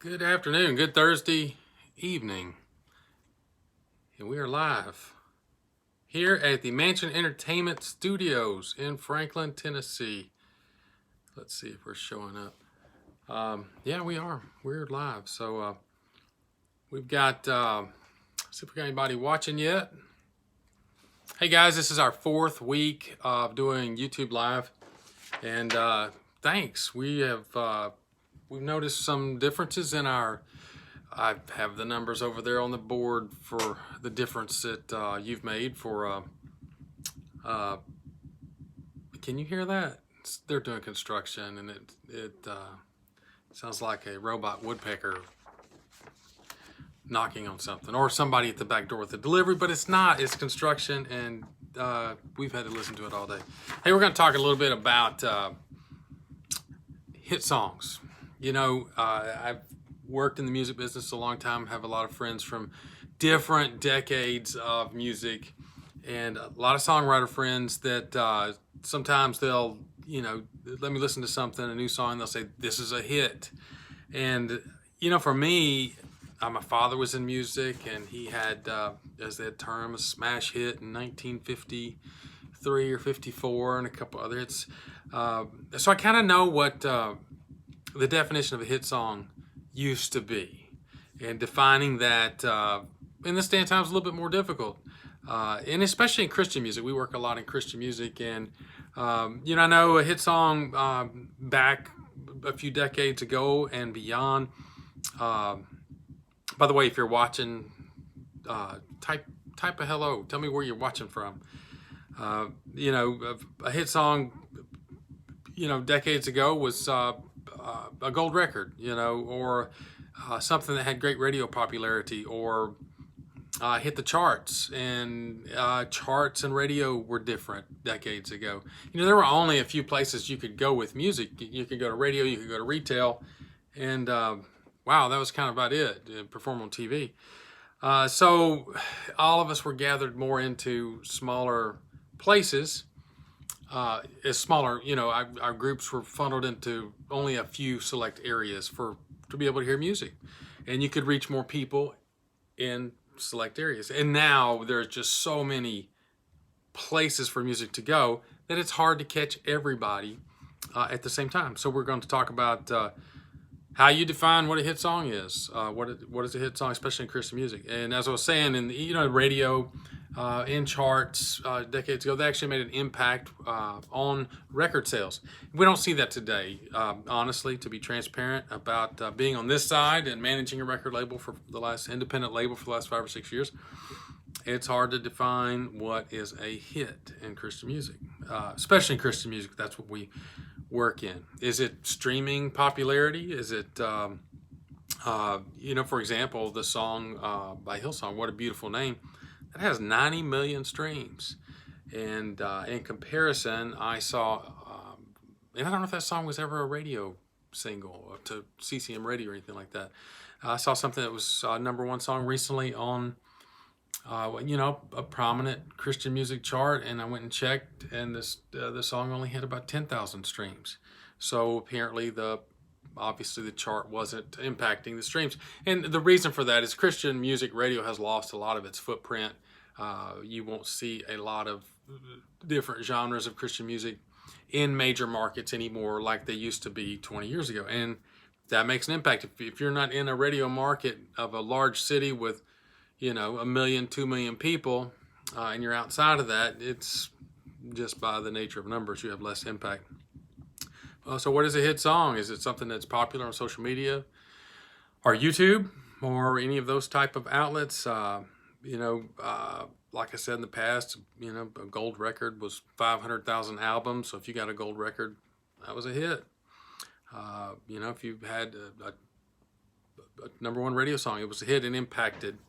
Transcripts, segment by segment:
Good afternoon, good Thursday evening, and we are live here at the Mansion Entertainment Studios in Franklin, Tennessee. Let's see if we're showing up. Yeah, we are. We're live. So we've got, see if we got anybody watching yet. Hey guys, this is our fourth week of doing YouTube Live, and thanks. We've noticed some differences in our. I have the numbers over there on the board for the difference that you've made for. Can you hear that? They're doing construction, and it sounds like a robot woodpecker knocking on something, or somebody at the back door with the delivery. But it's not. It's construction, and we've had to listen to it all day. Hey, we're going to talk a little bit about hit songs. You know, I've worked in the music business a long time, have a lot of friends from different decades of music, and a lot of songwriter friends that sometimes they'll, let me listen to something, a new song, they'll say, this is a hit. And, for me, my father was in music, and he had, as that term, a smash hit in 1953 or 54 and a couple other hits. So I kind of know what the definition of a hit song used to be, and defining that in this day and time is a little bit more difficult, and especially in Christian music. We work a lot in Christian music, and I know a hit song back a few decades ago and beyond. By the way, if you're watching, type a hello. Tell me where you're watching from. A hit song, decades ago was a gold record, or something that had great radio popularity, or hit the charts. And charts and radio were different decades ago. There were only a few places you could go with music. You could go to radio, you could go to retail, and wow, that was kind of about it. Perform on TV. So all of us were gathered more into smaller places. As smaller, our groups were funneled into only a few select areas to be able to hear music, and you could reach more people in select areas. And now there's just so many places for music to go that it's hard to catch everybody at the same time. So we're going to talk about how you define what a hit song is. What is a hit song, especially in Christian music? And as I was saying, in radio, in charts decades ago, they actually made an impact on record sales. We don't see that today, honestly, to be transparent about being on this side and managing a record label independent label for the last 5 or 6 years. It's hard to define what is a hit in Christian music, especially in Christian music. That's what we work in. Is it streaming popularity? Is it, for example, the song by Hillsong, What a Beautiful Name, that has 90 million streams. And in comparison, I saw, and I don't know if that song was ever a radio single to CCM radio or anything like that. I saw something that was number one song recently on, a prominent Christian music chart, and I went and checked, and the song only had about 10,000 streams. So apparently obviously the chart wasn't impacting the streams. And the reason for that is Christian music radio has lost a lot of its footprint. You won't see a lot of different genres of Christian music in major markets anymore like they used to be 20 years ago. And that makes an impact. If you're not in a radio market of a large city with, 1 million, 2 million people, and you're outside of that, it's just by the nature of numbers, you have less impact. So what is a hit song? Is it something that's popular on social media or YouTube or any of those type of outlets? Like I said in the past, a gold record was 500,000 albums. So if you got a gold record, that was a hit. If you had a number one radio song, it was a hit and impacted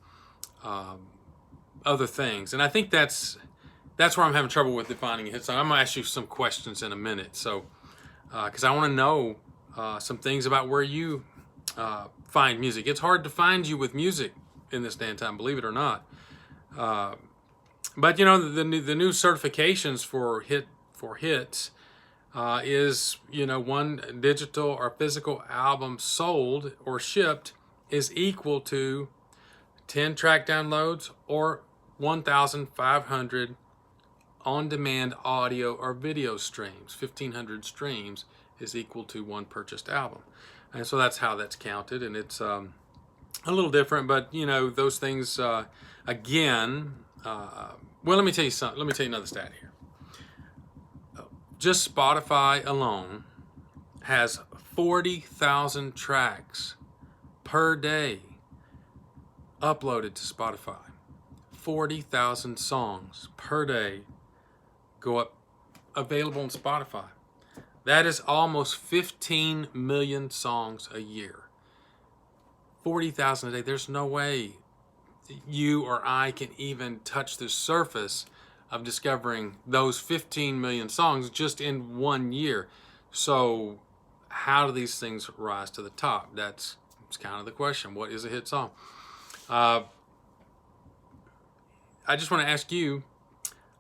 other things. And I think that's where I'm having trouble with defining a hit song. I'm going to ask you some questions in a minute. So, because I want to know some things about where you find music. It's hard to find you with music in this day and time, believe it or not. But the new certifications for hits is, one digital or physical album sold or shipped is equal to 10 track downloads or 1,500 on-demand audio or video streams. 1,500 streams is equal to one purchased album. And so that's how that's counted, and it's a little different, but those things, again, well, let me tell you something. Let me tell you another stat here. Just Spotify alone has 40,000 tracks per day uploaded to Spotify. 40,000 songs per day go up, available on Spotify. That is almost 15 million songs a year. 40,000 a day. There's no way you or I can even touch the surface of discovering those 15 million songs just in 1 year. So how do these things rise to the top? That's kind of the question. What is a hit song? I just want to ask you,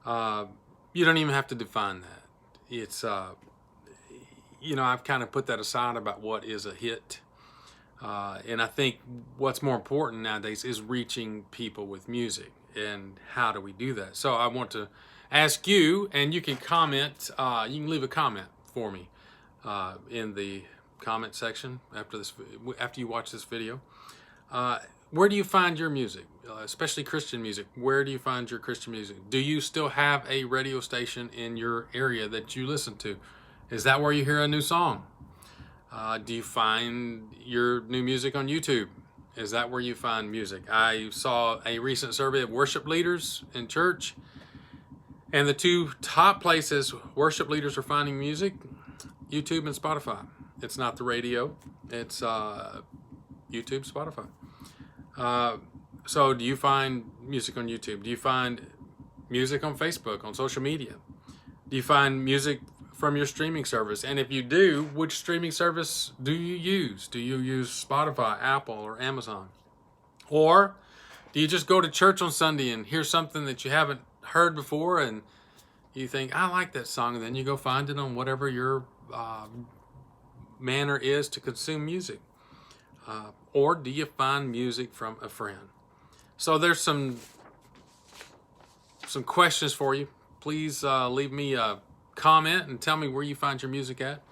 you don't even have to define that. It's, I've kind of put that aside about what is a hit. And I think what's more important nowadays is reaching people with music. And how do we do that? So I want to ask you, and you can comment, you can leave a comment for me in the comment section after you watch this video. Where do you find your music, especially Christian music? Where do you find your Christian music? Do you still have a radio station in your area that you listen to? Is that where you hear a new song? Do you find your new music on YouTube? Is that where you find music? I saw a recent survey of worship leaders in church, and the two top places worship leaders are finding music, YouTube and Spotify. It's not the radio, it's YouTube, Spotify. So do you find music on YouTube? Do you find music on Facebook, on social media? Do you find music from your streaming service? And if you do, which streaming service do you use? Do you use Spotify, Apple, or Amazon? Or do you just go to church on Sunday and hear something that you haven't heard before and you think, I like that song, and then you go find it on whatever your manner is to consume music? Or do you find music from a friend? So there's some questions for you. Please leave me a comment and tell me where you find your music at.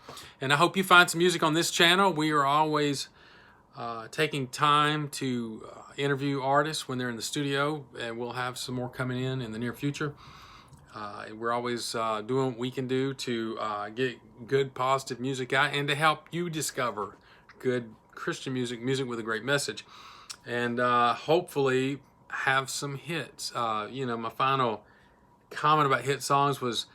And I hope you find some music on this channel. We are always taking time to interview artists when they're in the studio, and we'll have some more coming in the near future. We're always doing what we can do to get good, positive music out and to help you discover good Christian music with a great message, and hopefully have some hits. My final comment about hit songs was,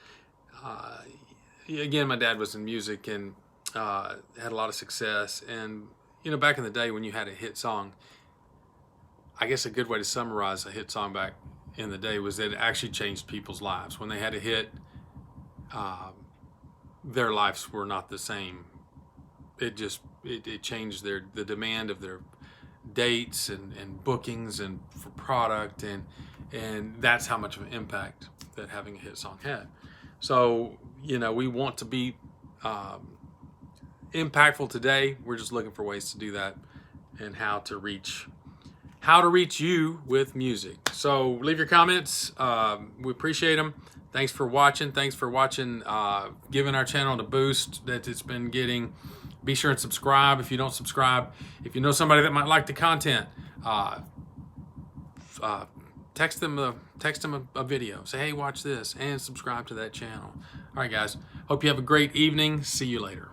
again, my dad was in music and had a lot of success. And, back in the day when you had a hit song, I guess a good way to summarize a hit song back in the day was that it actually changed people's lives. When they had a hit, their lives were not the same. It changed the demand of their dates and bookings and for product, and that's how much of an impact that having a hit song had. So we want to be impactful today. We're just looking for ways to do that and how to reach you with music. So leave your comments. We appreciate them. Thanks for watching. Giving our channel the boost that it's been getting. Be sure and subscribe if you don't subscribe. If you know somebody that might like the content, text them a video. Say, hey, watch this, and subscribe to that channel. All right, guys. Hope you have a great evening. See you later.